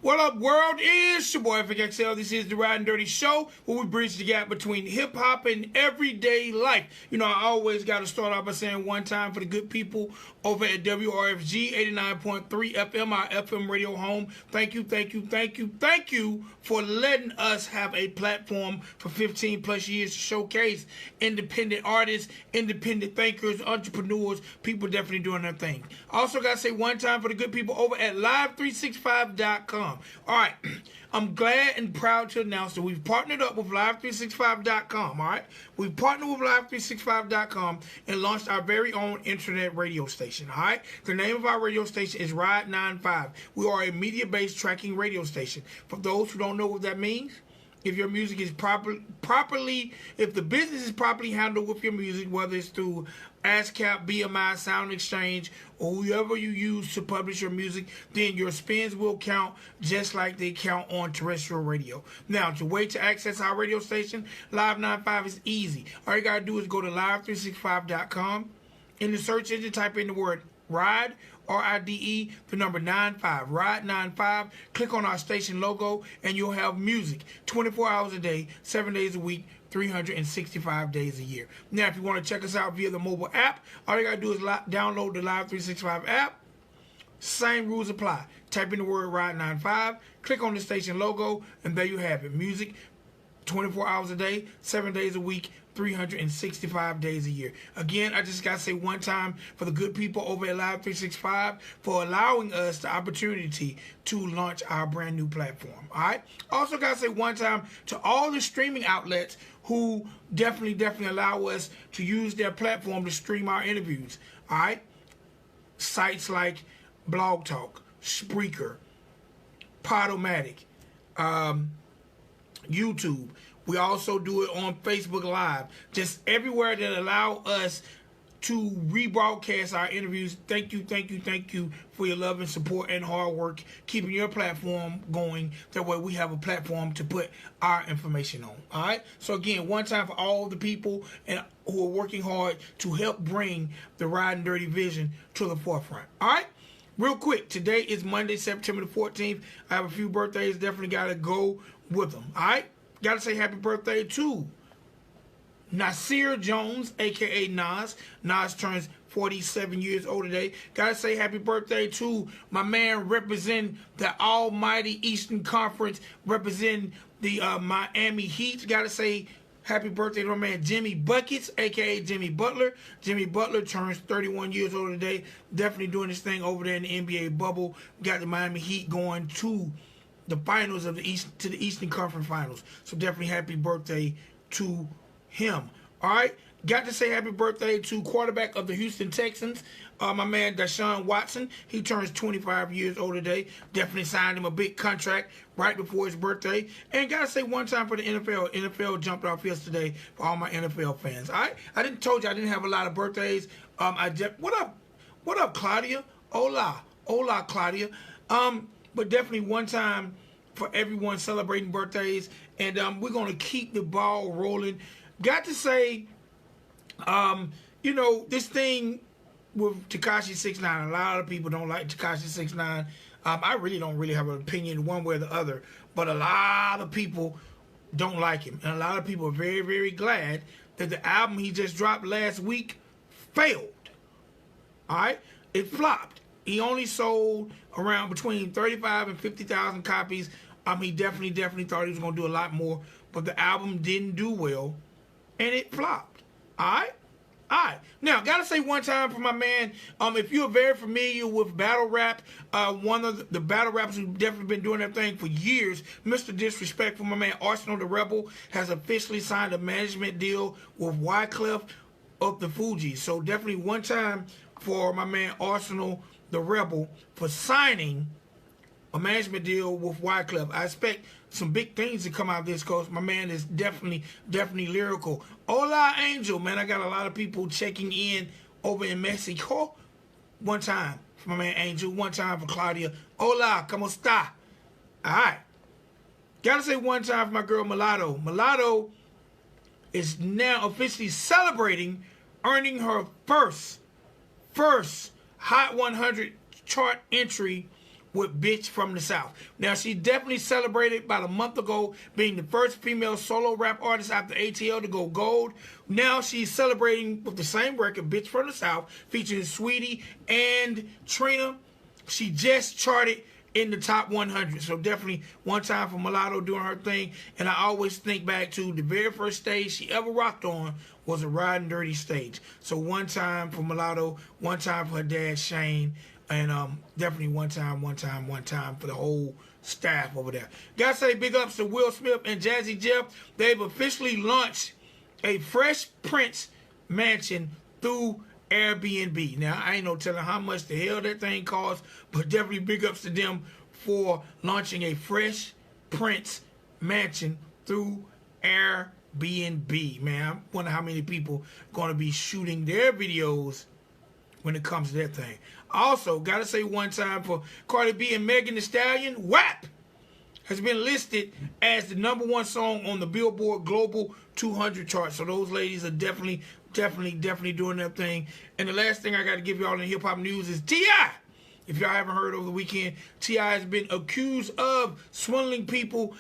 What up, world? It's your boy FXL. This is the Riding Dirty Show, where we bridge the gap between hip hop and everyday life. You know, I always got to start off by saying one time for the good people over at WRFG 89.3 FM, our FM radio home. Thank you for letting us have a platform for 15 plus years to showcase independent artists, independent thinkers, entrepreneurs, people definitely doing their thing. Also got to say one time for the good people over at live365.com. All right, I'm glad and proud to announce that we've partnered up with live365.com. All right, we've partnered with live365.com and launched our very own internet radio station. All right, the name of our radio station is Ride 95. We are a media-based tracking radio station. For those who don't know what that means, if your music is if the business is properly handled with your music, whether it's through ASCAP, BMI, Sound Exchange, or whoever you use to publish your music, then your spins will count just like they count on terrestrial radio. Now, the way to access our radio station, Live 95, is easy. All you gotta do is go to live365.com. In the search engine, type in the word RIDE, R-I-D-E, the number 95, Ride 95. Click on our station logo, and you'll have music 24 hours a day, 7 days a week, 365 days a year. Now, if you want to check us out via the mobile app, all you got to do is download the Live 365 app. Same rules apply. Type in the word Ride 95, click on the station logo, and there you have it. Music 24 hours a day, 7 days a week, 365 days a year. Again, I just got to say one time for the good people over at Live 365 for allowing us the opportunity to launch our brand new platform. All right. Also got to say one time to all the streaming outlets who definitely allow us to use their platform to stream our interviews. All right. Sites like Blog Talk, Spreaker, Podomatic, YouTube. We also do it on Facebook Live. Just everywhere that allow us to rebroadcast our interviews. Thank you for your love and support and hard work, keeping your platform going. That way we have a platform to put our information on. All right? So again, one time for all the people who are working hard to help bring the Riding Dirty vision to the forefront. All right? Real quick, today is Monday, September the 14th. I have a few birthdays. Definitely got to go with them. All right? Got to say happy birthday to Nasir Jones, a.k.a. Nas. Nas turns 47 years old today. Got to say happy birthday to my man representing the almighty Eastern Conference, representing the Miami Heat. Got to say happy birthday to my man Jimmy Buckets, a.k.a. Jimmy Butler. Jimmy Butler turns 31 years old today. Definitely doing this thing over there in the NBA bubble. Got the Miami Heat going to the finals of the Eastern Conference Finals. So definitely happy birthday to him. All right. Got to say happy birthday to quarterback of the Houston Texans, my man Deshaun Watson. He turns 25 years old today. Definitely signed him a big contract right before his birthday. And got to say one time for the NFL. NFL jumped off yesterday for all my NFL fans. All right. I told you I didn't have a lot of birthdays. What up, Claudia? Hola, Claudia. But definitely one time for everyone celebrating birthdays. And we're going to keep the ball rolling. Got to say, you know, this thing with Tekashi 6ix9ine, a lot of people don't like Tekashi 6ix9ine. I really don't have an opinion one way or the other. But a lot of people don't like him. And a lot of people are very glad that the album he just dropped last week failed. All right? It flopped. He only sold around between 35 and 50,000 copies. He definitely thought he was going to do a lot more. But the album didn't do well. And it flopped. All right. Now, got to say one time for my man, if you're very familiar with battle rap, one of the battle rappers who've definitely been doing that thing for years, Mr. Disrespectful, my man Arsenal the Rebel, has officially signed a management deal with Wyclef of the Fugees. So definitely one time for my man Arsenal the Rebel for signing a management deal with Wyclef. I expect some big things to come out of this because my man is definitely lyrical. Hola, Angel. Man, I got a lot of people checking in over in Mexico. One time for my man Angel. One time for Claudia. Hola, ¿cómo está? All right. Got to say one time for my girl Mulatto. Mulatto is now officially celebrating earning her first Hot 100 chart entry with Bitch from the South. Now, she definitely celebrated about a month ago being the first female solo rap artist after ATL to go gold. Now she's celebrating with the same record, Bitch from the South, featuring Sweetie and Trina. She just charted in the top 100. So definitely one time for Mulatto doing her thing. And I always think back to the very first stage she ever rocked on was a Riding Dirty stage. So one time for Mulatto, one time for her dad, Shane, and definitely one time for the whole staff over there. Gotta say big ups to Will Smith and Jazzy Jeff. They've officially launched a Fresh Prince mansion through Airbnb. Now, I ain't no telling how much the hell that thing costs, but definitely big ups to them for launching a Fresh Prince mansion through Airbnb. Man, I wonder how many people going to be shooting their videos when it comes to that thing. Also, gotta say one time for Cardi B and Megan Thee Stallion, WAP has been listed as the #1 song on the Billboard Global 200 chart. So those ladies are definitely doing their thing. And the last thing I got to give y'all in hip-hop news is T.I. If y'all haven't heard over the weekend, T.I. has been accused of swindling people.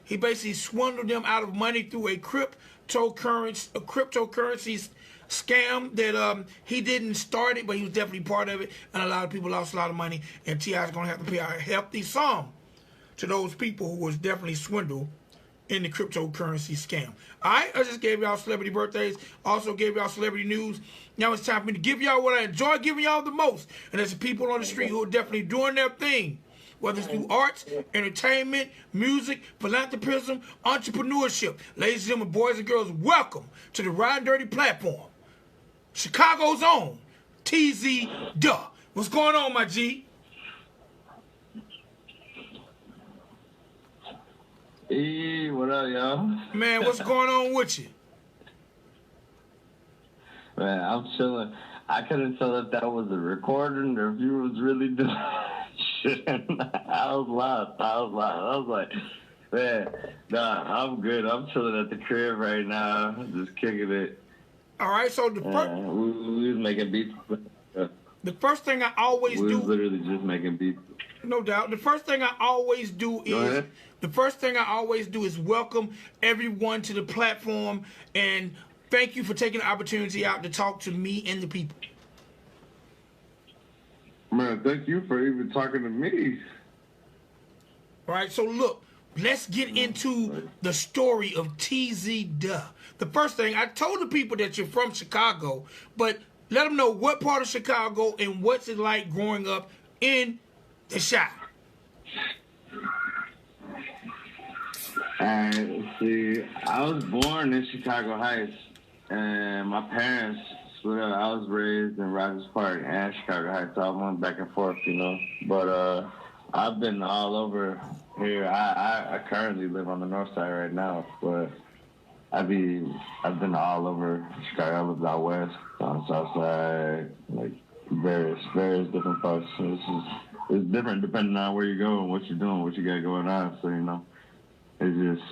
He basically swindled them out of money through a cryptocurrency scam that he didn't start it, but he was definitely part of it. And a lot of people lost a lot of money. And T.I. is going to have to pay a hefty sum to those people who was definitely swindled in the cryptocurrency scam. Alright, I just gave y'all celebrity birthdays, also gave y'all celebrity news. Now it's time for me to give y'all what I enjoy giving y'all the most. And that's the people on the street who are definitely doing their thing. Whether it's through arts, entertainment, music, philanthropism, entrepreneurship. Ladies and gentlemen, boys and girls, welcome to the Riding Dirty platform. Chicago's own t.z.duhh. What's going on, my G? Hey, what up, y'all? Man, what's going on with you? Man, I'm chilling. I couldn't tell if that was a recording or if you was really doing shit. I was lost. I was like, man, nah, I'm good. I'm chilling at the crib right now, just kicking it. All right, so the first... we was making beats. The first thing I always do... We was literally just making beats. No doubt. The first thing I always do is... The first thing I always do is welcome everyone to the platform and thank you for taking the opportunity out to talk to me and the people. Man, thank you for even talking to me. All right, so look, let's get into the story of t.z.duhh. The first thing, I told the people that you're from Chicago, but let them know what part of Chicago and what's it like growing up in the Chi. See, I was born in Chicago Heights, and my parents split up. I was raised in Rogers Park and Chicago Heights, so I went back and forth, you know. But I've been all over here. I currently live on the north side right now, but I've been all over Chicago. I lived out west, on the south side, like various different parts. So it's different depending on where you go and what you're doing, what you got going on. So, you know. It's just,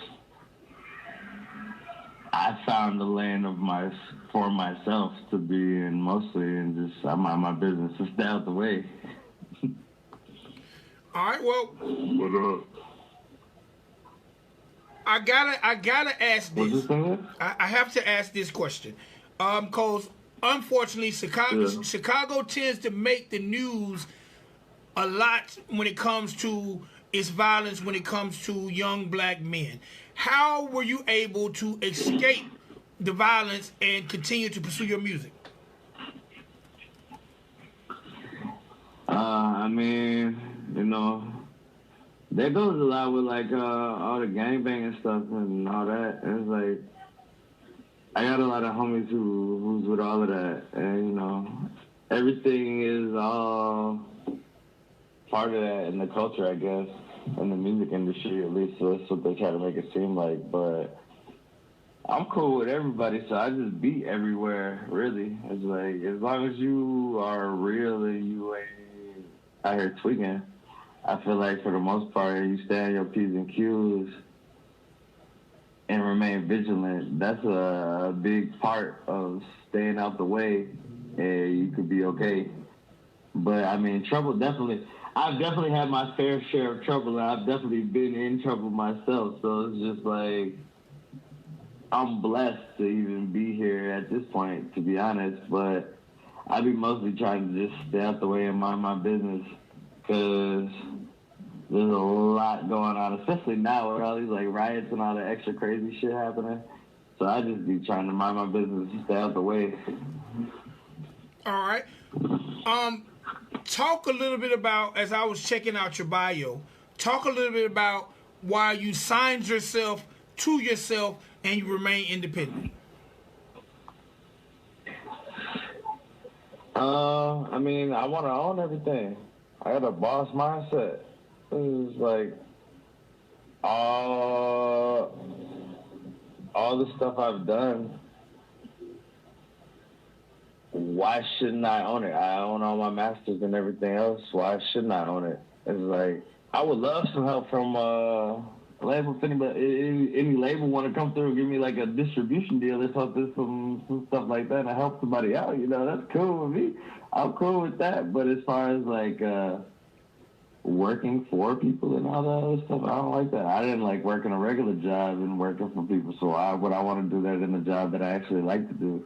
I found the lane for myself to be in mostly, and just I mind my business to stay out the way. All right, well, What up? I gotta ask this. I have to ask this question, cause unfortunately, Chicago tends to make the news a lot when it comes to its violence, when it comes to young black men. How were you able to escape the violence and continue to pursue your music? I mean, you know, that goes a lot with like all the gangbanging stuff and all that. And it's like I got a lot of homies who's with all of that, and you know, everything is all part of that in the culture, I guess, in the music industry at least. So that's what they try to make it seem like. But I'm cool with everybody, so I just beat everywhere, really. It's like, as long as you are real and you ain't out here tweaking, I feel like for the most part, you stay on your P's and Q's and remain vigilant. That's a big part of staying out the way, and you could be okay. But, I mean, trouble definitely... I've definitely had my fair share of trouble, and I've definitely been in trouble myself. So it's just like I'm blessed to even be here at this point, to be honest. But I be mostly trying to just stay out the way and mind my business, because there's a lot going on, especially now with all these like riots and all the extra crazy shit happening. So I just be trying to mind my business and stay out the way. All right. Talk a little bit about, as I was checking out your bio, talk a little bit about why you signed yourself to yourself and you remain independent. I mean, I want to own everything. I got a boss mindset. It's like all the stuff I've done. Why shouldn't I own it? I own all my masters and everything else. Why shouldn't I own it? It's like I would love some help from label. If any label want to come through and give me like a distribution deal or something, some stuff like that, and help somebody out, that's cool with me. I'm cool with that. But as far as like working for people and all that other stuff, I don't like that. I didn't like working a regular job and working for people, so why would I want to do that in a job that I actually like to do?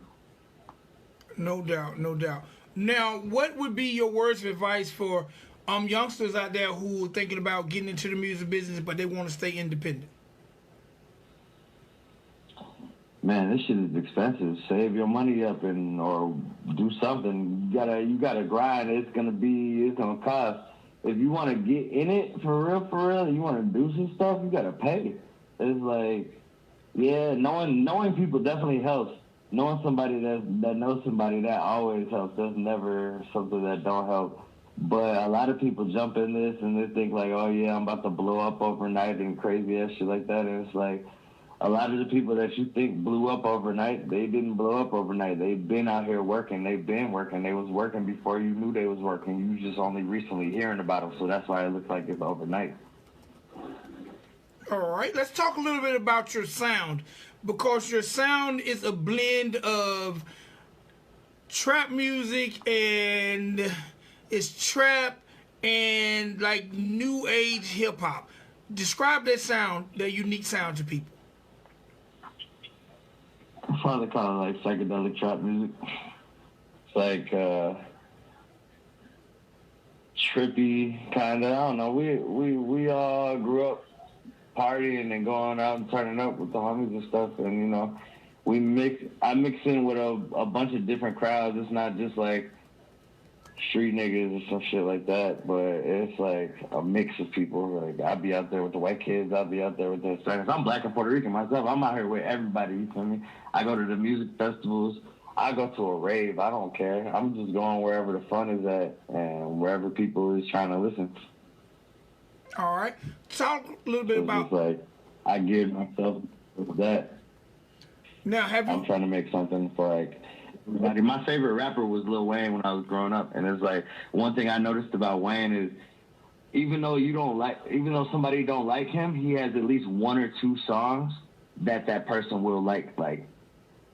No doubt, no doubt. Now, what would be your words of advice for youngsters out there who are thinking about getting into the music business, but they want to stay independent? Man, this shit is expensive. Save your money up or do something. You gotta grind. It's gonna cost. If you want to get in it for real, and you want to do some stuff, you gotta pay. It's like, yeah, knowing people definitely helps. Knowing somebody that knows somebody, that always helps. There's never something that don't help. But a lot of people jump in this and they think like, oh yeah, I'm about to blow up overnight and crazy ass shit like that. And it's like, a lot of the people that you think blew up overnight, they didn't blow up overnight. They've been out here working. They've been working. They was working before you knew they was working. You just only recently hearing about them. So that's why it looks like it's overnight. All right, let's talk a little bit about your sound, because your sound is a blend of trap music and it's trap and like new age hip hop. Describe that sound, that unique sound to people. I probably call it like psychedelic trap music. It's like trippy kind of. I don't know. We all grew up partying and going out and turning up with the homies and stuff, and I mix in with a bunch of different crowds. It's not just like street niggas or some shit like that, but it's like a mix of people. Like I'll be out there with the white kids, I'll be out there with the Hispanics. I'm Black and Puerto Rican myself. I'm out here with everybody, you feel me? I go to the music festivals, I go to a rave, I don't care. I'm just going wherever the fun is at and wherever people is trying to listen. All right. Talk a little bit about... It's like, I give myself that. Now, I'm trying to make something for like... My favorite rapper was Lil Wayne when I was growing up, and it's like one thing I noticed about Wayne is even though somebody don't like him, he has at least one or two songs that person will like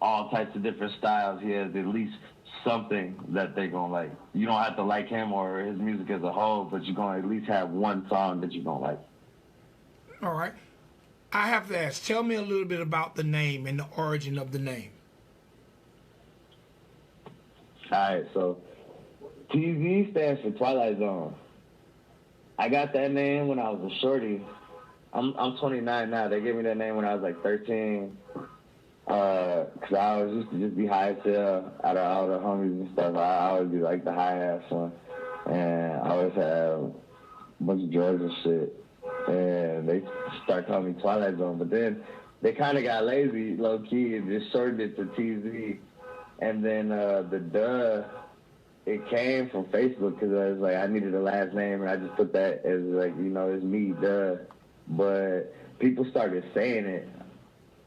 all types of different styles. He has at least something that they gonna like. You don't have to like him or his music as a whole, but you're gonna at least have one song that you don't like. All right. I have to ask, tell me a little bit about the name and the origin of the name. All right, so TZ stands for Twilight Zone. I got that name when I was a shorty. I'm 29 now. They gave me that name when I was like 13. Cause I always used to just be high as hell out of all the homies and stuff. I always be like the high ass one, and I always have a bunch of drugs and shit. And they start calling me Twilight Zone, but then they kind of got lazy, low key, and just shortened it to TZ. And then the duh, it came from Facebook because I was like, I needed a last name, and I just put that as like, it's me, duh. But people started saying it,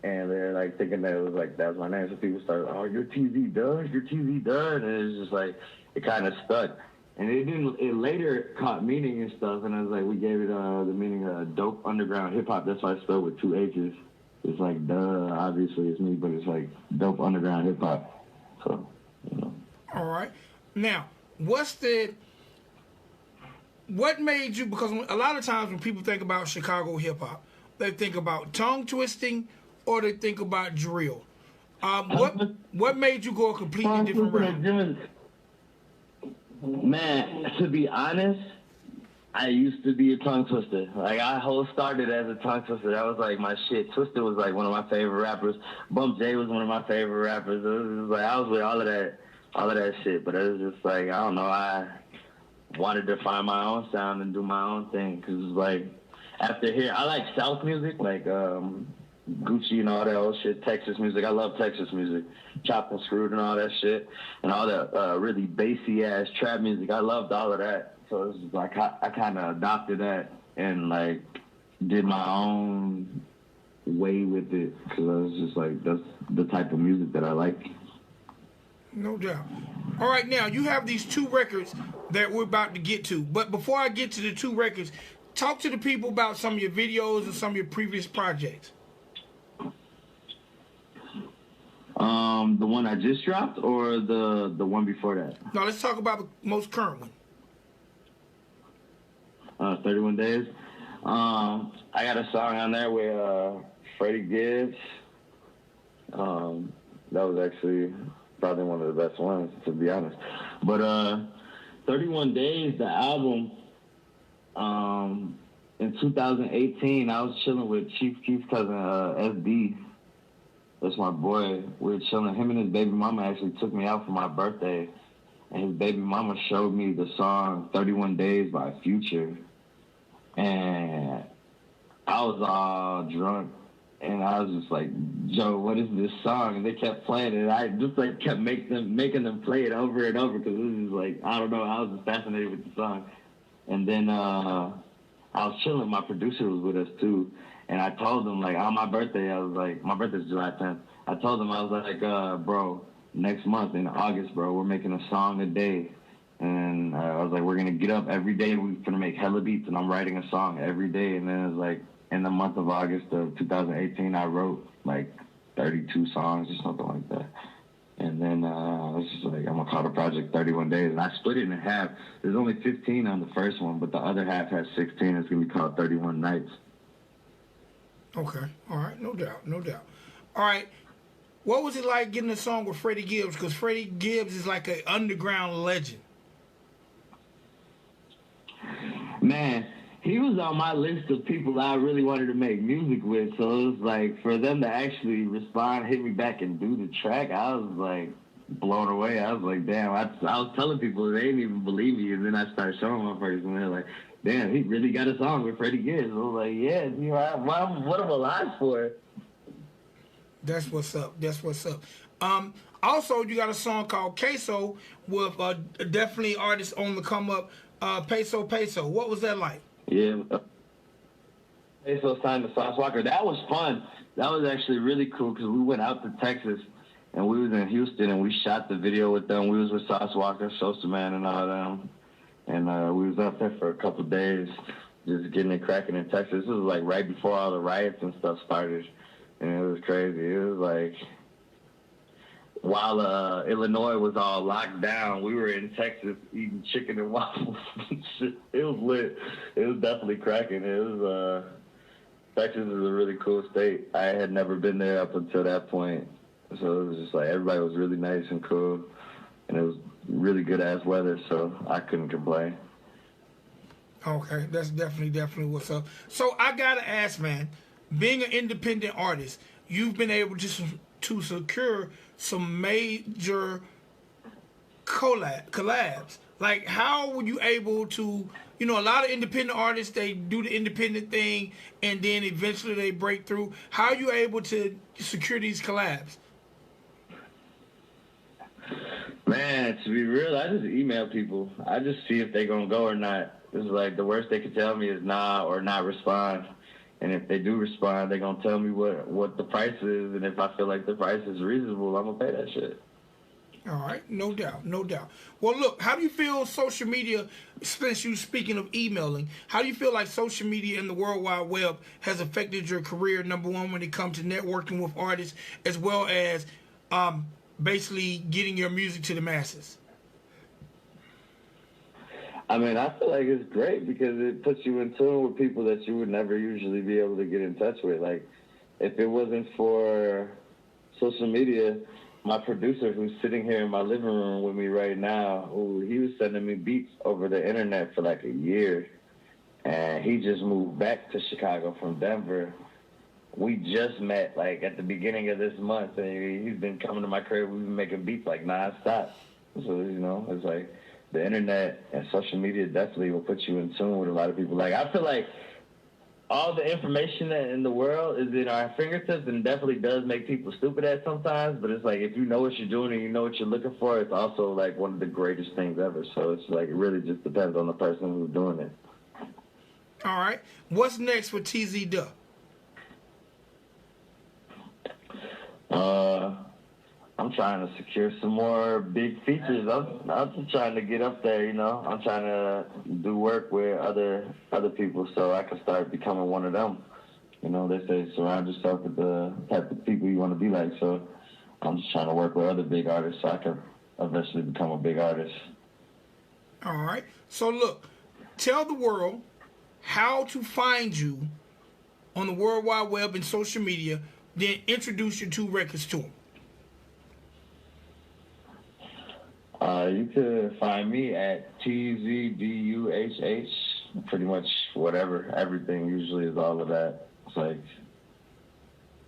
and they're like thinking that it was like, that was my name. So people started, oh, you're TZ Duh, you're TZ Duh. And it was just like, it kind of stuck. And it later caught meaning and stuff, and I was like, we gave it the meaning of dope underground hip hop. That's why I spelled with 2 H's. It's like, duh, obviously it's me, but it's like dope underground hip hop. So, All right. Now, what's the what made you? Because a lot of times when people think about Chicago hip hop, they think about tongue twisting or they think about drill. What made you go a completely different route? Man, to be honest, I used to be a tongue twister. Like, I whole started as a tongue twister. That was like my shit. Twister was like one of my favorite rappers. Bump J was one of my favorite rappers. It was like I was with all of that shit. But it was just like, I don't know. I wanted to find my own sound and do my own thing. Cause it's like after here, I like South music, like Gucci and all that old shit. Texas music. I love Texas music. Chopped and Screwed and all that shit, and all that really bassy ass trap music. I loved all of that. So it's just like I kind of adopted that and like did my own way with it because I was just like, that's the type of music that I like. No doubt. All right, now you have these 2 records that we're about to get to. But before I get to the 2 records, talk to the people about some of your videos and some of your previous projects. The one I just dropped or the one before that? No, let's talk about the most current one. 31 Days. I got a song on there with Freddie Gibbs. That was actually probably one of the best ones, to be honest. But 31 Days, the album, in 2018, I was chilling with Chief Keef's cousin, SD. That's my boy. We were chilling. Him and his baby mama actually took me out for my birthday. And his baby mama showed me the song 31 Days by Future. And I was all drunk. And I was just like, Joe, what is this song? And they kept playing it. And I just like kept making them play it over and over because it was just like, I don't know. I was just fascinated with the song. And then I was chilling. My producer was with us too. And I told him, like, on my birthday, I was like, my birthday's July 10th. I told him, I was like, bro, next month in August, bro, we're making a song a day. And I was like, we're going to get up every day. We're going to make hella beats. And I'm writing a song every day. And then it was like, in the month of August of 2018, I wrote like 32 songs or something like that. And then I was just like, I'm going to call the project 31 Days. And I split it in half. There's only 15 on the first one, but the other half has 16. It's going to be called 31 Nights. Okay. All right. No doubt. No doubt. All right. What was it like getting a song with Freddie Gibbs? Because Freddie Gibbs is like an underground legend. Man, he was on my list of people I really wanted to make music with. So it was like, for them to actually respond, hit me back and do the track, I was like blown away. I was like, damn. I was telling people, they didn't even believe me. And then I started showing my first, and they're like, damn, he really got a song with Freddie Gibbs. I was like, yeah, you know, what am I alive for? That's what's up. That's what's up. Also, you got a song called Queso with definitely artists on the come up, Peso Peso. What was that like? Yeah. Peso signed to Sauce Walker. That was fun. That was actually really cool because we went out to Texas and we was in Houston and we shot the video with them. We was with Sauce Walker, Sosa Man, and all them. And we was up there for a couple of days just getting it cracking in Texas. This was like right before all the riots and stuff started. And it was crazy. It was like while Illinois was all locked down, we were in Texas eating chicken and waffles and shit. It was lit. It was definitely cracking. It was Texas is a really cool state. I had never been there up until that point. So it was just like everybody was really nice and cool. And it was really good ass weather, so I couldn't complain. Okay, that's definitely what's up. So I gotta ask, man, being an independent artist, you've been able to secure some major collabs. Like, how were you able to? You know, a lot of independent artists, they do the independent thing, and then eventually they break through. How are you able to secure these collabs? Man, to be real, I just email people. I just see if they gonna go or not. It's like the worst they can tell me is nah or not respond. And if they do respond, they're gonna tell me what the price is, and if I feel like the price is reasonable, I'm gonna pay that shit. All right, no doubt, no doubt. Well, look, how do you feel social media, since you speaking of emailing, how do you feel like social media and the World Wide Web has affected your career, number one, when it comes to networking with artists, as well as basically getting your music to the masses? I mean, I feel like it's great because it puts you in tune with people that you would never usually be able to get in touch with. Like, if it wasn't for social media, my producer who's sitting here in my living room with me right now, he was sending me beats over the internet for like a year. And he just moved back to Chicago from Denver. We just met like at the beginning of this month, and he's been coming to my crib. We've been making beats like nonstop. So, you know, it's like the internet and social media definitely will put you in tune with a lot of people. Like, I feel like all the information in the world is in our fingertips, and definitely does make people stupid at sometimes. But it's like, if you know what you're doing and you know what you're looking for, it's also like one of the greatest things ever. So it's like, it really just depends on the person who's doing it. All right. What's next for t.z.duhh? I'm trying to secure some more big features. I'm just trying to get up there, you know. I'm trying to do work with other people so I can start becoming one of them. You know, they say surround yourself with the type of people you want to be like. So I'm just trying to work with other big artists so I can eventually become a big artist. All right. So look, tell the world how to find you on the World Wide Web and social media, then introduce your 2 records to them. You can find me at t.z.duhh. Pretty much whatever, everything usually is all of that. It's like,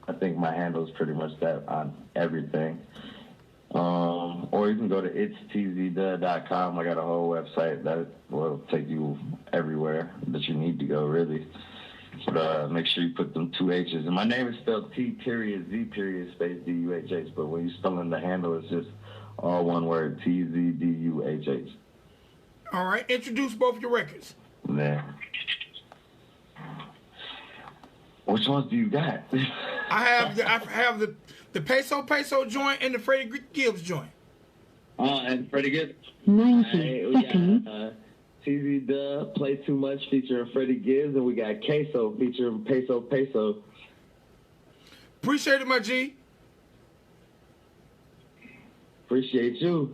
I think my handle is pretty much that on everything. Or you can go to t.z.duhh.com. I got a whole website that will take you everywhere that you need to go, really. But make sure you put them 2 H's. And my name is spelled T.Z. space D-U-H-H. But when you spell in the handle, it's just all one word, T.Z.duhh. All right. Introduce both your records. Man. Which ones do you got? I have the Peso joint and the Freddie Gibbs joint. And Freddie Gibbs. 90 seconds. t.z.duhh, Play Too Much featuring Freddie Gibbs, and we got Queso featuring Peso. Appreciate it, my G. Appreciate you.